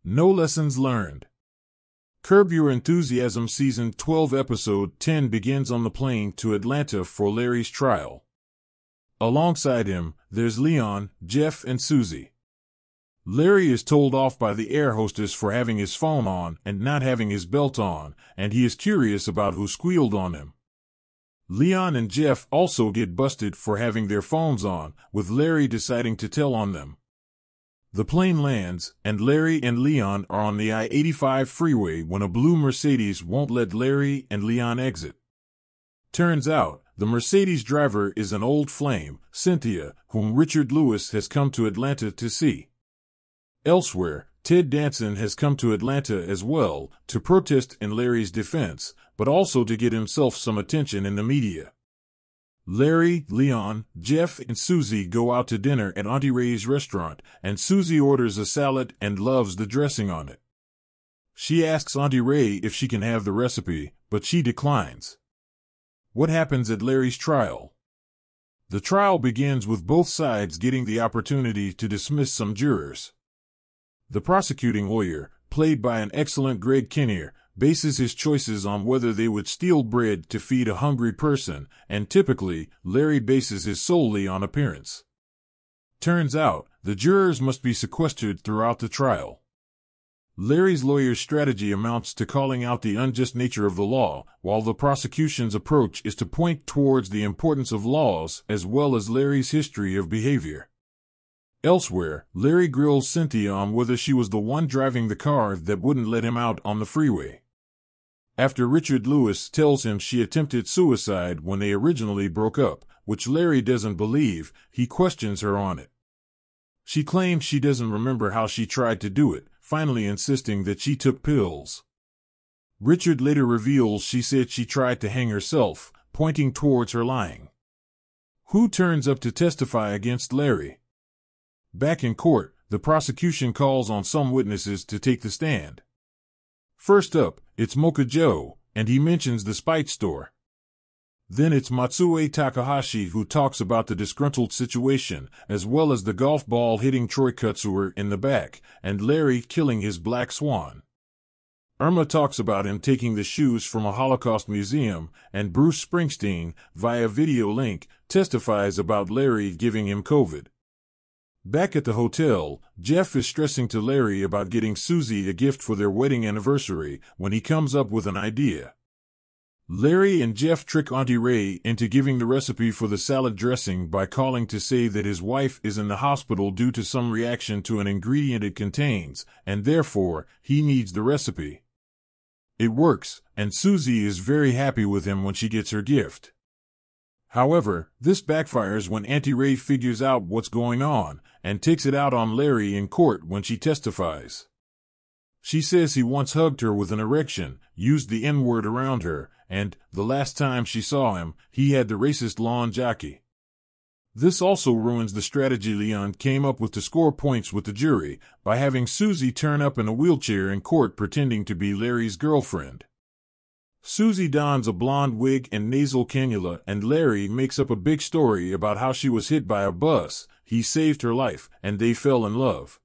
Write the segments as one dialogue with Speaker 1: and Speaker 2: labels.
Speaker 1: No lessons learned. Curb Your Enthusiasm Season 12 Episode 10 begins on the plane to Atlanta for Larry's trial. Alongside him, there's Leon, Jeff, and Susie. Larry is told off by the air hostess for having his phone on and not having his belt on, and he is curious about who squealed on him. Leon and Jeff also get busted for having their phones on, with Larry deciding to tell on them. The plane lands, and Larry and Leon are on the I-85 freeway when a blue Mercedes won't let Larry and Leon exit. Turns out, the Mercedes driver is an old flame, Cynthia, whom Richard Lewis has come to Atlanta to see. Elsewhere, Ted Danson has come to Atlanta as well, to protest in Larry's defense, but also to get himself some attention in the media. Larry, Leon, Jeff, and Susie go out to dinner at Auntie Ray's restaurant, and Susie orders a salad and loves the dressing on it. She asks Auntie Ray if she can have the recipe, but she declines. What happens at Larry's trial? The trial begins with both sides getting the opportunity to dismiss some jurors. The prosecuting lawyer, played by an excellent Greg Kinnear, bases his choices on whether they would steal bread to feed a hungry person, and typically, Larry bases his solely on appearance. Turns out, the jurors must be sequestered throughout the trial. Larry's lawyer's strategy amounts to calling out the unjust nature of the law, while the prosecution's approach is to point towards the importance of laws as well as Larry's history of behavior. Elsewhere, Larry grills Cynthia on whether she was the one driving the car that wouldn't let him out on the freeway. After Richard Lewis tells him she attempted suicide when they originally broke up, which Larry doesn't believe, he questions her on it. She claims she doesn't remember how she tried to do it, finally insisting that she took pills. Richard later reveals she said she tried to hang herself, pointing towards her lying. Who turns up to testify against Larry? Back in court, the prosecution calls on some witnesses to take the stand. First up, it's Mocha Joe, and he mentions the Spite store. Then it's Matsue Takahashi, who talks about the disgruntled situation, as well as the golf ball hitting Troy Kutsuer in the back, and Larry killing his black swan. Irma talks about him taking the shoes from a Holocaust museum, and Bruce Springsteen, via video link, testifies about Larry giving him COVID. Back at the hotel, Jeff is stressing to Larry about getting Susie a gift for their wedding anniversary when he comes up with an idea. Larry and Jeff trick Auntie Ray into giving the recipe for the salad dressing by calling to say that his wife is in the hospital due to some reaction to an ingredient it contains, and therefore, he needs the recipe. It works, and Susie is very happy with him when she gets her gift. However, this backfires when Auntie Ray figures out what's going on, and takes it out on Larry in court when she testifies. She says he once hugged her with an erection, used the N-word around her, and, the last time she saw him, he had the racist lawn jockey. This also ruins the strategy Leon came up with to score points with the jury, by having Susie turn up in a wheelchair in court pretending to be Larry's girlfriend. Susie dons a blonde wig and nasal cannula, and Larry makes up a big story about how she was hit by a bus, he saved her life, and they fell in love.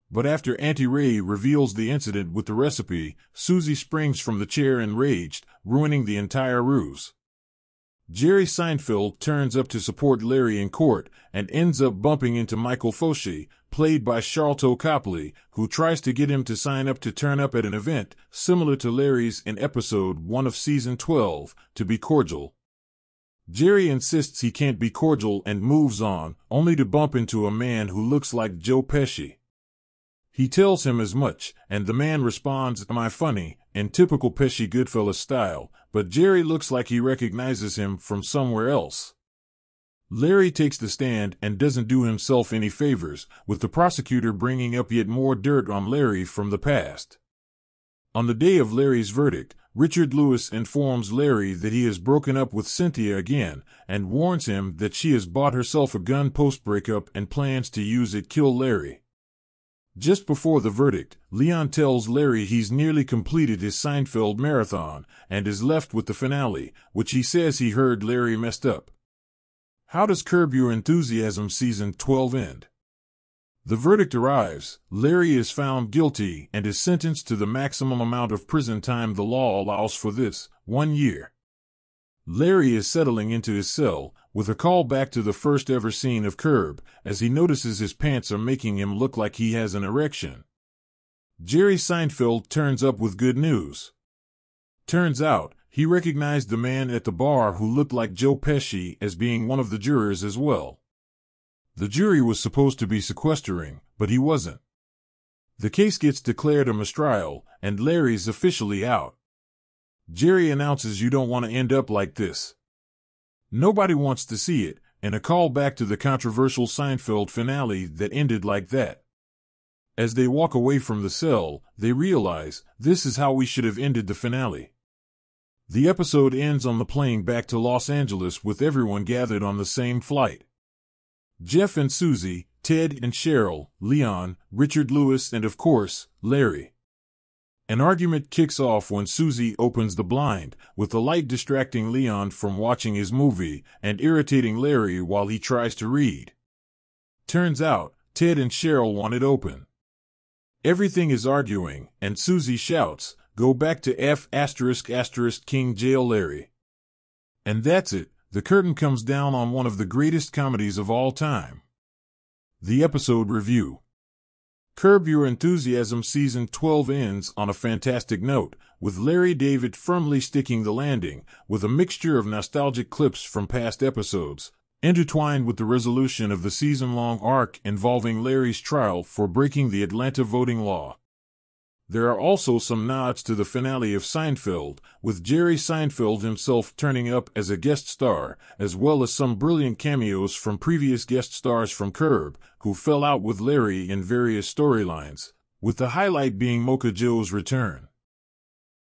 Speaker 1: But after Auntie Ray reveals the incident with the recipe, Susie springs from the chair enraged, ruining the entire ruse. Jerry Seinfeld turns up to support Larry in court, and ends up bumping into Michael Fauci, played by Sharlto Copley, who tries to get him to sign up to turn up at an event, similar to Larry's in episode 1 of season 12, to be cordial. Jerry insists he can't be cordial and moves on, only to bump into a man who looks like Joe Pesci. He tells him as much, and the man responds, "Am I funny?" in typical Pesci Goodfellas style, but Jerry looks like he recognizes him from somewhere else. Larry takes the stand and doesn't do himself any favors, with the prosecutor bringing up yet more dirt on Larry from the past. On the day of Larry's verdict, Richard Lewis informs Larry that he has broken up with Cynthia again, and warns him that she has bought herself a gun post-breakup and plans to use it to kill Larry. Just before the verdict, Leon tells Larry he's nearly completed his Seinfeld marathon, and is left with the finale, which he says he heard Larry messed up. How does Curb Your Enthusiasm Season 12 end? The verdict arrives. Larry is found guilty and is sentenced to the maximum amount of prison time the law allows for this, 1 year. Larry is settling into his cell, with a call back to the first ever scene of Curb, as he notices his pants are making him look like he has an erection. Jerry Seinfeld turns up with good news. Turns out, he recognized the man at the bar who looked like Joe Pesci as being one of the jurors as well. The jury was supposed to be sequestering, but he wasn't. The case gets declared a mistrial, and Larry's officially out. Jerry announces you don't want to end up like this. Nobody wants to see it, and a call back to the controversial Seinfeld finale that ended like that. As they walk away from the cell, they realize, this is how we should have ended the finale. The episode ends on the plane back to Los Angeles with everyone gathered on the same flight. Jeff and Susie, Ted and Cheryl, Leon, Richard Lewis, and of course, Larry. An argument kicks off when Susie opens the blind, with the light distracting Leon from watching his movie and irritating Larry while he tries to read. Turns out, Ted and Cheryl want it open. Everything is arguing, and Susie shouts, "Go back to F*** King Jail Larry." And that's it, the curtain comes down on one of the greatest comedies of all time. The episode review. Curb Your Enthusiasm Season 12 ends on a fantastic note, with Larry David firmly sticking the landing, with a mixture of nostalgic clips from past episodes, intertwined with the resolution of the season-long arc involving Larry's trial for breaking the Atlanta voting law. There are also some nods to the finale of Seinfeld, with Jerry Seinfeld himself turning up as a guest star, as well as some brilliant cameos from previous guest stars from Curb, who fell out with Larry in various storylines, with the highlight being Mocha Joe's return.